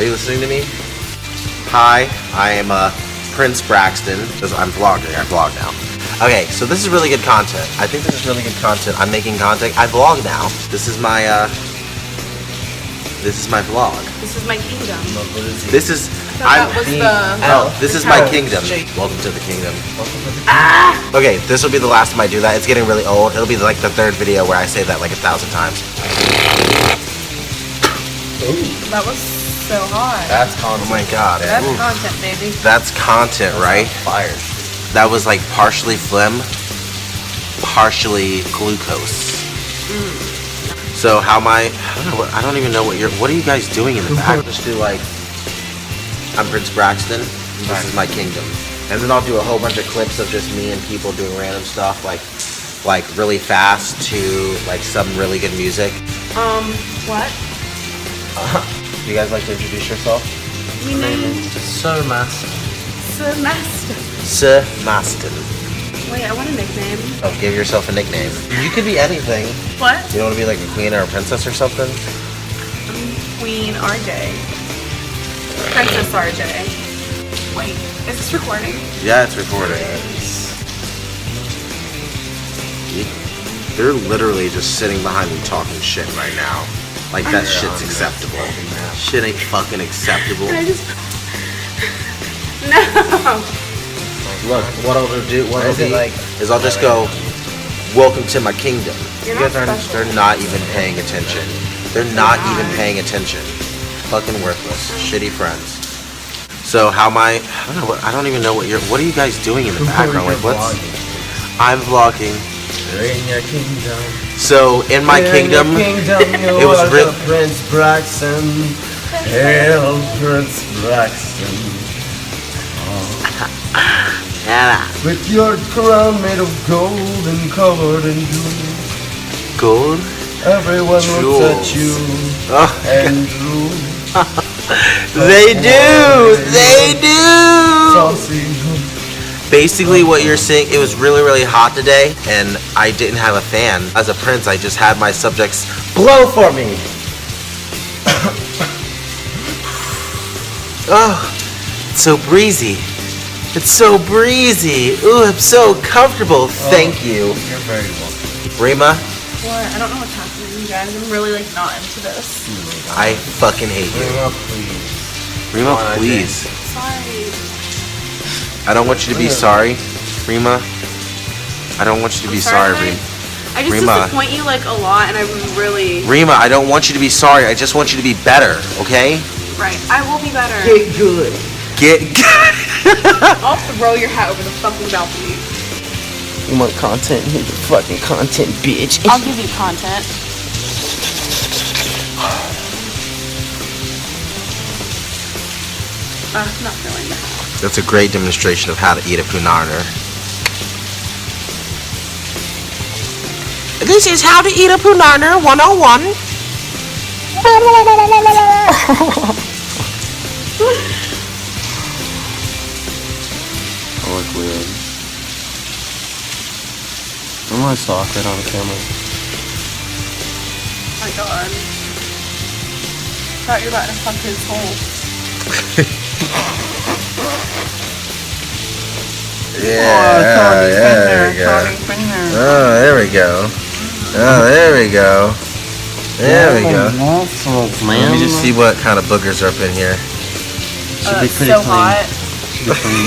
Are you listening to me? Hi, I am Prince Braxton. I'm vlogging. I vlog now. Okay, so this is really good content. I think this is really good content. I'm making content. I vlog now. This is my vlog. This is my kingdom. This is this is my kingdom. Welcome to the kingdom. Okay, this will be the last time I do that. It's getting really old. It'll be like the third video where I say that like 1,000 times. Ooh. That was so hot. That's content. Oh my god. That's content, baby. That's content, right? Fire. That was like partially phlegm, partially glucose. So how am I don't even know what are you guys doing in the back? Just do like, I'm Prince Braxton, this is my kingdom. And then I'll do a whole bunch of clips of just me and people doing random stuff, like really fast to like some really good music. What? Do you guys like to introduce yourself? My name is Sir Master. Sir Master. Sir Maston. Wait, I want a nickname. Oh, give yourself a nickname. You could be anything. What? You don't want to be like a queen or a princess or something? I'm Queen RJ. Princess RJ. Wait, is this recording? Yeah, it's recording. They're literally just sitting behind me talking shit right now. Like that shit's acceptable. Shit ain't fucking acceptable. Can I just... No! Look, what I'll do is I'll just go, welcome to my kingdom. You're not special. They're not even paying attention. They're not even paying attention. Fucking worthless. Shitty friends. So how am I don't know, I don't even know what are you guys doing in the background? Like what's... I'm vlogging. You're in your kingdom. So in my kingdom, it was real. Prince Braxton. Hail Prince Braxton. With your crown made of gold and covered in jewels. Gold? Everyone looks at you and drool. They do! They do! Saucy. Basically what you're saying, it was really, really hot today, and I didn't have a fan. As a prince, I just had my subjects blow for me. Oh, it's so breezy. It's so breezy. Ooh, I'm so comfortable. Thank you. You're very welcome. Rima? What? I don't know what's happening, you guys. I'm really like not into this. I fucking hate you. Rima, please. Rima, please. Sorry. I don't want you to be sorry, Rima. I don't want you to be sorry, Rima. I just disappoint you like a lot, and I'm really... Rima, I don't want you to be sorry. I just want you to be better, okay? Right. I will be better. Get good. Get good. I'll throw your hat over the fucking balcony. You want content? Here's your fucking content, bitch. I'll give you content. Not feeling that. That's a great demonstration of how to eat a punarner. This is how to eat a punarner 101. I look weird. I'm gonna sock it on camera. Oh my god. Thought you were about to fuck his hole. There we go. Oh, there we go. Oh, there we go. There we go. Let me just see what kind of boogers are up in here. Should be pretty so clean. hot.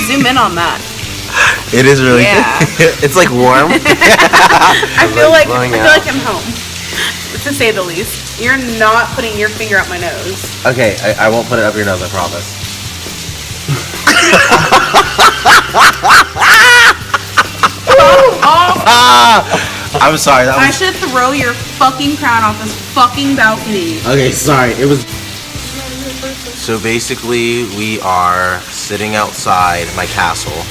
Zoom in on that. It is really it's like warm. I feel like I'm home. To say the least. You're not putting your finger up my nose. Okay, I won't put it up your nose, I promise. I'm sorry, that was... I should throw your fucking crown off this fucking balcony. Okay, sorry, it was... So basically, we are sitting outside my castle.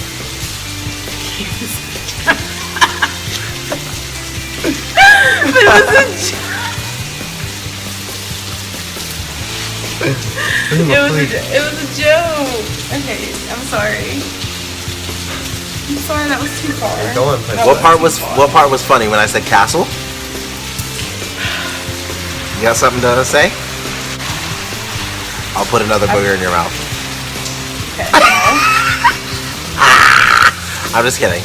But it was a joke. Okay, I'm sorry. I'm sorry, that was too far. What part was funny when I said castle? You got something to say? I'll put another booger in your mouth. Okay. I'm just kidding.